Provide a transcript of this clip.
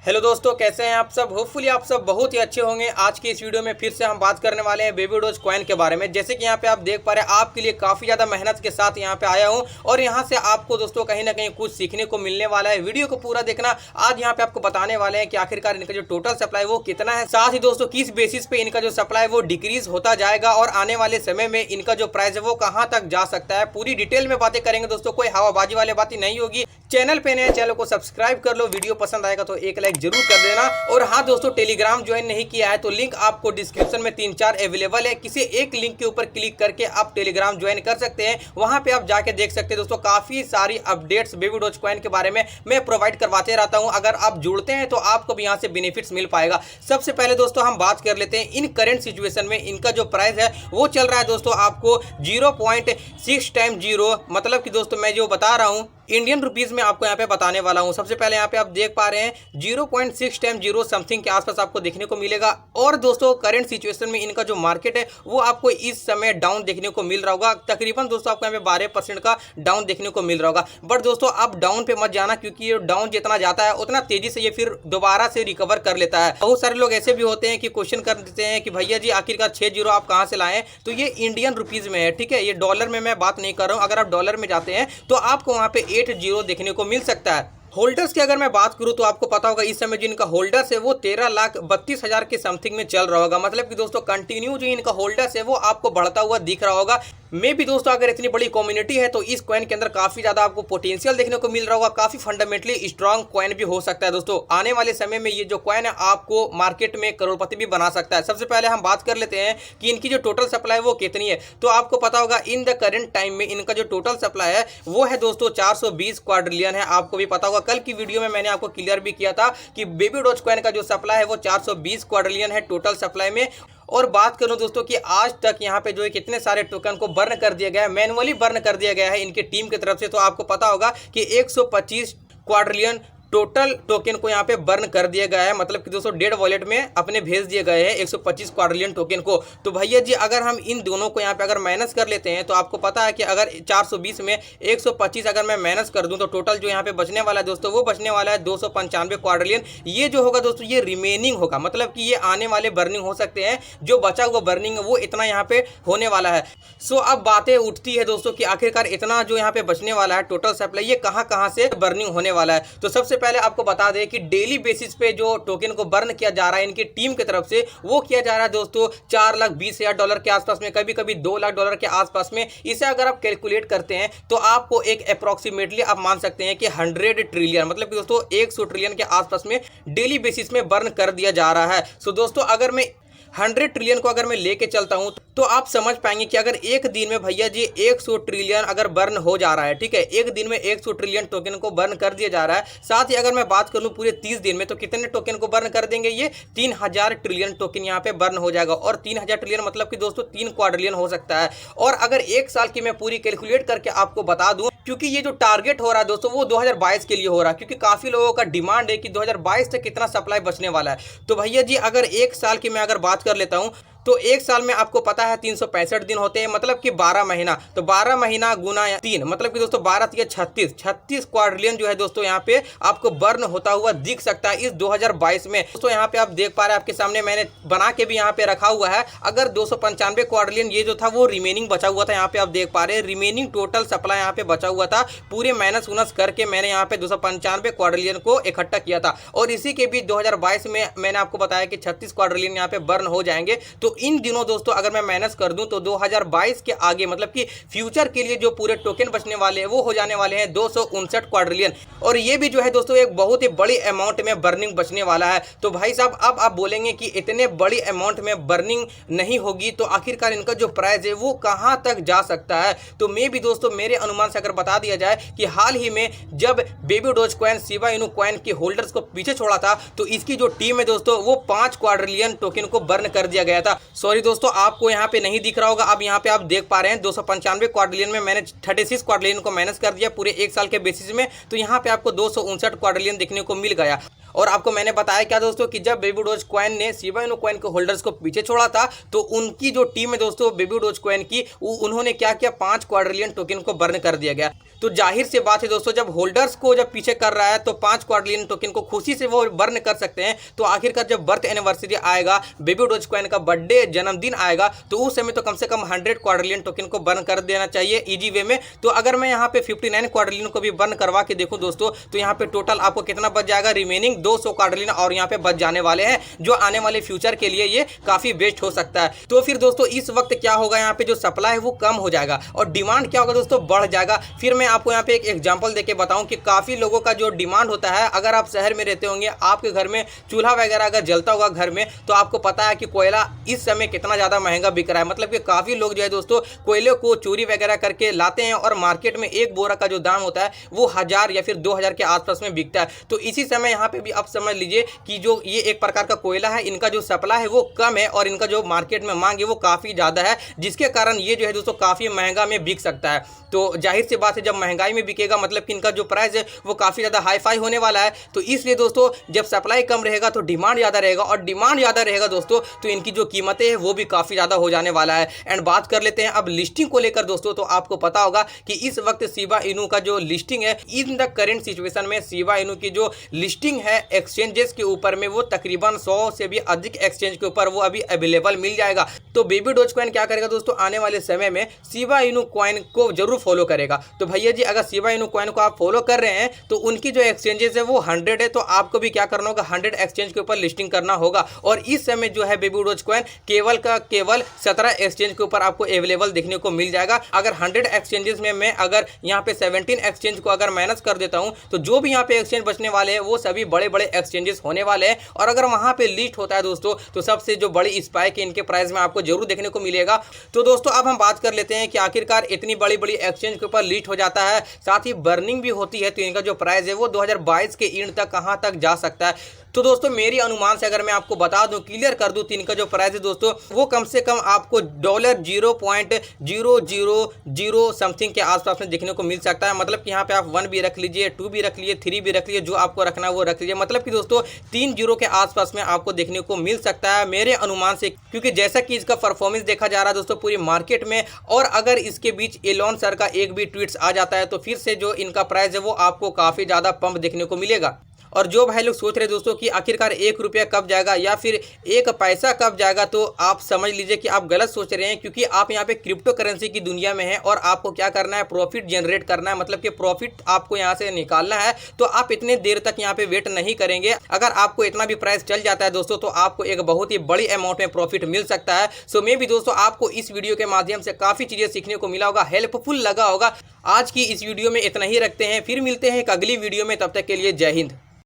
Hello दोस्तों, कैसे हैं आप सब। होपफुली आप सब बहुत ही अच्छे होंगे। आज की इस वीडियो में फिर से हम बात करने वाले हैं बेबी डोज कॉइन के बारे में। जैसे कि यहाँ पे आप देख पा रहे हैं, आपके लिए काफ़ी ज़्यादा मेहनत के साथ यहाँ पे आया हूँ और यहाँ से आपको दोस्तों कहीं ना कहीं कुछ सीखने को मिलने वाला है। वीडियो को पूरा देखना। आज यहाँ पे आपको बताने वाले हैं कि आखिरकार इनका जो टोटल सप्लाई वो कितना है, साथ ही दोस्तों किस बेसिस पे इनका जो सप्लाई वो डिक्रीज होता जाएगा और आने वाले समय में इनका जो प्राइस है वो कहाँ तक जा सकता है। पूरी डिटेल में बातें करेंगे दोस्तों, कोई हवाबाजी वाली बातें नहीं होगी। चैनल पे नए, चैनल को सब्सक्राइब कर लो। वीडियो पसंद आएगा तो एक लाइक जरूर कर देना। और हाँ दोस्तों, टेलीग्राम ज्वाइन नहीं किया है तो लिंक आपको डिस्क्रिप्शन में 3-4 अवेलेबल है। किसी एक लिंक के ऊपर क्लिक करके आप टेलीग्राम ज्वाइन कर सकते हैं। वहां पे आप जाके देख सकते हैं दोस्तों, काफी सारी अपडेट्स बेबी डोज कॉइन के बारे में मैं प्रोवाइड करवाते रहता हूं। अगर आप जुड़ते हैं तो आपको भी यहाँ से बेनिफिट्स मिल पाएगा। सबसे पहले दोस्तों हम बात कर लेते हैं इन करंट सिचुएशन में इनका जो प्राइस है वो चल रहा है दोस्तों आपको 0.6 टाइम 0, मतलब कि दोस्तों मैं जो बता रहा हूँ इंडियन रुपीस में आपको यहाँ पे बताने वाला हूँ। सबसे पहले यहाँ पे आप देख पा रहे हैं 0.6 टाइम 0 समथिंग के आसपास आपको देखने को मिलेगा। और दोस्तों करंट सिचुएशन में इनका जो मार्केट है वो आपको इस समय डाउन देखने को मिल रहा होगा। तकरीबन दोस्तों आपको यहाँ पे 12% का डाउन देखने को मिल रहा होगा। बट दोस्तों आप डाउन पे मत जाना, क्योंकि ये डाउन जितना जाता है उतना तेजी से ये फिर दोबारा से रिकवर कर लेता है। बहुत सारे लोग ऐसे भी होते हैं कि क्वेश्चन कर देते हैं कि भैया जी आखिरकार 6-0 आप कहाँ से लाएं। तो ये इंडियन रुपीज में है, ठीक है, ये डॉलर में मैं बात नहीं कर रहा हूँ। अगर आप डॉलर में जाते हैं तो आपको वहाँ पे 8-0 देखने को मिल सकता है। होल्डर्स की अगर मैं बात करूं तो आपको पता होगा इस समय जो इनका होल्डर्स है वो 13,32,000 के समथिंग में चल रहा होगा। मतलब कि दोस्तों कंटिन्यू जो इनका होल्डर्स है वो आपको बढ़ता हुआ दिख रहा होगा। में भी दोस्तों अगर इतनी बड़ी कम्युनिटी है तो इस कॉइन के अंदर काफी ज्यादा आपको पोटेंशियल देखने को मिल रहा होगा। काफी फंडामेंटली स्ट्रॉन्ग कॉइन भी हो सकता है दोस्तों। आने वाले समय में ये जो कॉइन है आपको मार्केट में करोड़पति भी बना सकता है। सबसे पहले हम बात कर लेते हैं कि इनकी जो टोटल सप्लाई वो कितनी है। तो आपको पता होगा इन द करंट टाइम में इनका जो टोटल सप्लाई है वो है दोस्तों 420 क्वाड्रिलियन है। आपको भी पता होगा, कल की वीडियो में मैंने आपको क्लियर भी किया था कि बेबी डोज कॉइन का जो सप्लाई है वो 420 क्वाड्रिलियन है टोटल सप्लाई में। और बात करूं दोस्तों कि आज तक यहाँ पे जो है कितने सारे टोकन को बर्न कर दिया गया है, मैनुअली बर्न कर दिया गया है इनके टीम की तरफ से। तो आपको पता होगा कि 125 क्वाड्रिलियन टोटल टोकन को यहाँ पे बर्न कर दिया गया है। मतलब कि दोस्तों डेड वॉलेट में अपने भेज दिए गए हैं 125 क्वाड्रिलियन टोकन को। तो भैया जी अगर हम इन दोनों को यहाँ पे अगर माइनस कर लेते हैं तो आपको पता है कि अगर 420 में 125 अगर मैं माइनस कर दूं तो टोटल जो यहाँ पे बचने वाला है दोस्तों वो बचने वाला है 295 क्वाड्रिलियन। ये जो होगा दोस्तों ये रिमेनिंग होगा, मतलब कि ये आने वाले बर्निंग हो सकते हैं। जो बचा हुआ बर्निंग है वो इतना यहाँ पे होने वाला है। सो अब बातें उठती है दोस्तों कि आखिरकार इतना जो यहाँ पे बचने वाला है टोटल सप्लाई ये कहाँ से बर्निंग होने वाला है। तो सबसे पहले आपको बता दें कि डेली बेसिस पे जो टोकन को बर्न किया जा रहा है इनकी टीम की तरफ से वो किया जा रहा है दोस्तों $4,20,000 के आसपास में, कभी कभी $2,00,000 के आसपास में। इसे अगर आप कैलकुलेट करते हैं तो आपको एक अप्रोक्सीमेटली आप मान सकते हैं कि 100 ट्रिलियन, मतलब कि दोस्तों 100 ट्रिलियन के आसपास में डेली बेसिस में बर्न कर दिया जा रहा है। सो दोस्तों अगर मैं 100 ट्रिलियन को अगर मैं लेके चलता हूं तो आप समझ पाएंगे कि अगर एक दिन में भैया जी 100 ट्रिलियन अगर बर्न हो जा रहा है, ठीक है, एक दिन में 100 ट्रिलियन टोकन को बर्न कर दिया जा रहा है। साथ ही अगर मैं बात कर लूं पूरे 30 दिन में तो कितने टोकन को बर्न कर देंगे, ये 3000 ट्रिलियन टोकन यहाँ पे बर्न हो जाएगा। और 3000 ट्रिलियन मतलब कि दोस्तों 3 क्वाड्रिलियन हो सकता है। और अगर एक साल की मैं पूरी कैलकुलेट करके आपको बता दूं, क्योंकि ये जो टारगेट हो रहा है दोस्तों वो 2022 के लिए हो रहा है, क्योंकि काफी लोगों का डिमांड है कि 2022 तक कितना सप्लाई बचने वाला है। तो भैया जी अगर एक साल की मैं अगर बात कर लेता हूं तो एक साल में आपको पता है 365 दिन होते हैं, मतलब कि 12 महीना। तो 12 महीना गुना 3, मतलब कि दोस्तों 12 या 36 क्वाड्रिलियन जो है दोस्तों यहाँ पे आपको बर्न होता हुआ दिख सकता है इस 2022 में। दोस्तों यहाँ पे आप देख पा रहे हैं, आपके सामने मैंने बना के भी यहाँ पे रखा हुआ है। अगर 295 क्वाड्रिलियन ये जो था वो रिमेनिंग बचा हुआ था, यहाँ पे आप देख पा रहे हैं रिमेनिंग टोटल सप्लाई यहाँ पे बचा हुआ था। पूरे माइनस उनस करके मैंने यहाँ पे 295 क्वाड्रिलियन को इकट्ठा किया था। और इसी के बीच 2022 में मैंने आपको बताया कि 36 क्वाड्रिलियन यहाँ पे बर्न हो जाएंगे। तो इन दिनों दोस्तों अगर मैं माइनस कर दूं तो 2022 के आगे, मतलब कि फ्यूचर के लिए जो पूरे टोकन बचने वाले हैं वो हो जाने वाले हैं 259 क्वाड्रिलियन। और ये भी जो है दोस्तों एक बहुत ही बड़ी अमाउंट में बर्निंग बचने वाला है। तो भाई साहब अब आप बोलेंगे कि इतने बड़ी अमाउंट में बर्निंग नहीं होगी तो आखिरकार इनका जो प्राइस है वो कहां तक जा सकता है। तो मैं भी दोस्तों मेरे अनुमान से अगर बता दिया जाए कि हाल ही में जब baby dose coin Shiba Inu coin के होल्डर्स को पीछे छोड़ा था तो इसकी जो टीम है दोस्तों वो 5 क्वाड्रिलियन टोकन को बर्न कर दिया गया था। सॉरी दोस्तों आपको यहाँ पे नहीं दिख रहा होगा, अब यहाँ पे आप देख पा रहे हैं 295 क्वाड्रिलियन में मैंने 36 क्वाड्रिलियन को माइनस कर दिया पूरे एक साल के बेसिस में। तो यहाँ पे आपको 259 क्वाड्रिलियन देखने को मिल गया। और आपको मैंने बताया क्या दोस्तों कि जब बेबी डोज कॉइन ने शिबा इनू कॉइन के होल्डर्स को पीछे छोड़ा था तो उनकी जो टीम है दोस्तों बेबी डोज कॉइन की, उन्होंने क्या किया, 5 क्वाड्रिलियन टोकन को बर्न कर दिया गया। तो जाहिर सी बात है दोस्तों, जब होल्डर्स को जब पीछे कर रहा है तो 5 क्वाड्रिलियन टोकन को खुशी से वो बर्न कर सकते हैं। तो आखिरकार जब बर्थ एनिवर्सरी आएगा, बेबी डोज कॉइन का बर्थडे जन्मदिन आएगा, तो उस समय तो कम से कम 100 क्वाड्रिलियन टोकन को बर्न कर देना चाहिए इजी वे में। तो अगर मैं यहाँ पे 59 क्वाड्रिलियन को भी बर्न करवा के देखूं दोस्तों, तो यहाँ पे टोटल आपको कितना बच जाएगा, रिमेनिंग 200 क्वाड्रिलियन और यहाँ पे बच जाने वाले हैं, जो आने वाले फ्यूचर के लिए ये काफी बेस्ट हो सकता है। तो फिर दोस्तों इस वक्त क्या होगा, यहाँ पे जो सप्लाई है वो कम हो जाएगा और डिमांड क्या होगा दोस्तों, बढ़ जाएगा। फिर मैं आपको यहाँ पे एक एग्जांपल देके बताऊं कि काफी लोगों का जो डिमांड होता है, अगर आप शहर में रहते होंगे, आपके घर में चूल्हा वगैरह अगर जलता होगा घर में, तो आपको पता है कि कोयला इस समय कितना ज्यादा महंगा बिक रहा है। मतलब कि काफी लोग जो है दोस्तों कोयले को चोरी वगैरह करके लाते हैं और मार्केट में एक बोरा का जो दाम होता है वो 1000 या फिर 2000 के आसपास में बिकता है। तो इसी समय यहाँ पे भी आप समझ लीजिए कि जो ये एक प्रकार का कोयला है, इनका जो सप्लाई है वो कम है और इनका जो मार्केट में मांग है वो काफी ज्यादा है, जिसके कारण ये जो है दोस्तों काफी महंगा में बिक सकता है। तो जाहिर सी बात है, जब महंगाई में बिकेगा मतलब कि इनका जो प्राइस है वो काफी ज्यादा हाई फाई होने वाला है। तो इसलिए दोस्तों जब सप्लाई कम रहेगा तो डिमांड ज्यादा रहेगा और डिमांड ज्यादा रहेगा दोस्तों तो इनकी जो कीमतें हैं वो भी काफी ज्यादा हो जाने वाला है। एंड बात कर लेते हैं अब लिस्टिंग को लेकर दोस्तों। तो आपको पता होगा कि इस वक्त शिबा इनू का जो लिस्टिंग है, इन द करेंट सिचुएशन में शिबा इनू की जो लिस्टिंग है एक्सचेंजेस के ऊपर में, वो तकरीबन 100 से भी अधिक एक्सचेंज के ऊपर वो अभी अवेलेबल मिल जाएगा। तो बेबी डोज कॉइन क्या करेगा दोस्तों, आने वाले समय में शिबा इनू कॉइन को जरूर फॉलो करेगा। तो भैया जी अगर शिबा इनू कॉइन को आप फॉलो कर रहे हैं तो उनकी जो एक्सचेंजेस है वो 100 है, तो आपको भी क्या करना होगा, 100 एक्सचेंज के ऊपर लिस्टिंग करना होगा। और इस समय जो है बेबी डोज कॉइन केवल का केवल 17 एक्सचेंज के ऊपर आपको अवेलेबल देखने को मिल जाएगा। अगर 100 एक्सचेंजेस में मैं अगर यहाँ पे 17 एक्सचेंज को अगर माइनस कर देता हूँ तो जो भी यहाँ पे एक्सचेंज बचने वाले हैं वो सभी बड़े बड़े एक्सचेंजेस होने वाले हैं। और अगर वहाँ पे लिस्ट होता है दोस्तों तो सबसे जो बड़ी स्पाइक इनके प्राइस में आपको जरूर देखने को मिलेगा। तो दोस्तों अब हम बात कर लेते हैं कि आखिरकार इतनी बड़ी बड़ी एक्सचेंज के ऊपर लिस्ट हो जाता है, साथ ही बर्निंग भी होती है, तो इनका जो प्राइस है वो 2022 के एंड तक कहाँ तक जा सकता है। तो दोस्तों मेरी अनुमान से अगर मैं आपको बता दूं, क्लियर कर दूं, तो इनका जो प्राइस है दोस्तों वो कम से कम आपको $0.000 समथिंग के आसपास में देखने को मिल सकता है। मतलब कि यहाँ पे आप 1 भी रख लीजिए, 2 भी रख लीजिए, 3 भी रख लीजिए, जो आपको रखना है वो रख लीजिए। मतलब कि दोस्तों 3 जीरो के आसपास में आपको देखने को मिल सकता है मेरे अनुमान से, क्योंकि जैसा कि इसका परफॉर्मेंस देखा जा रहा है दोस्तों पूरी मार्केट में, और अगर इसके बीच एलोन सर का एक भी ट्वीट्स आ जाता है तो फिर से जो इनका प्राइस है वो आपको काफ़ी ज़्यादा पंप देखने को मिलेगा। और जो भाई लोग सोच रहे दोस्तों कि आखिरकार 1 रुपया कब जाएगा या फिर 1 पैसा कब जाएगा, तो आप समझ लीजिए कि आप गलत सोच रहे हैं, क्योंकि आप यहाँ पे क्रिप्टो करेंसी की दुनिया में हैं और आपको क्या करना है, प्रॉफिट जनरेट करना है। मतलब कि प्रॉफिट आपको यहाँ से निकालना है, तो आप इतने देर तक यहाँ पे वेट नहीं करेंगे। अगर आपको इतना भी प्राइस चल जाता है दोस्तों तो आपको एक बहुत ही बड़ी अमाउंट में प्रॉफिट मिल सकता है। सो मे भी दोस्तों आपको इस वीडियो के माध्यम से काफ़ी चीज़ें सीखने को मिला होगा, हेल्पफुल लगा होगा। आज की इस वीडियो में इतना ही रखते हैं, फिर मिलते हैं एक अगली वीडियो में, तब तक के लिए जय हिंद।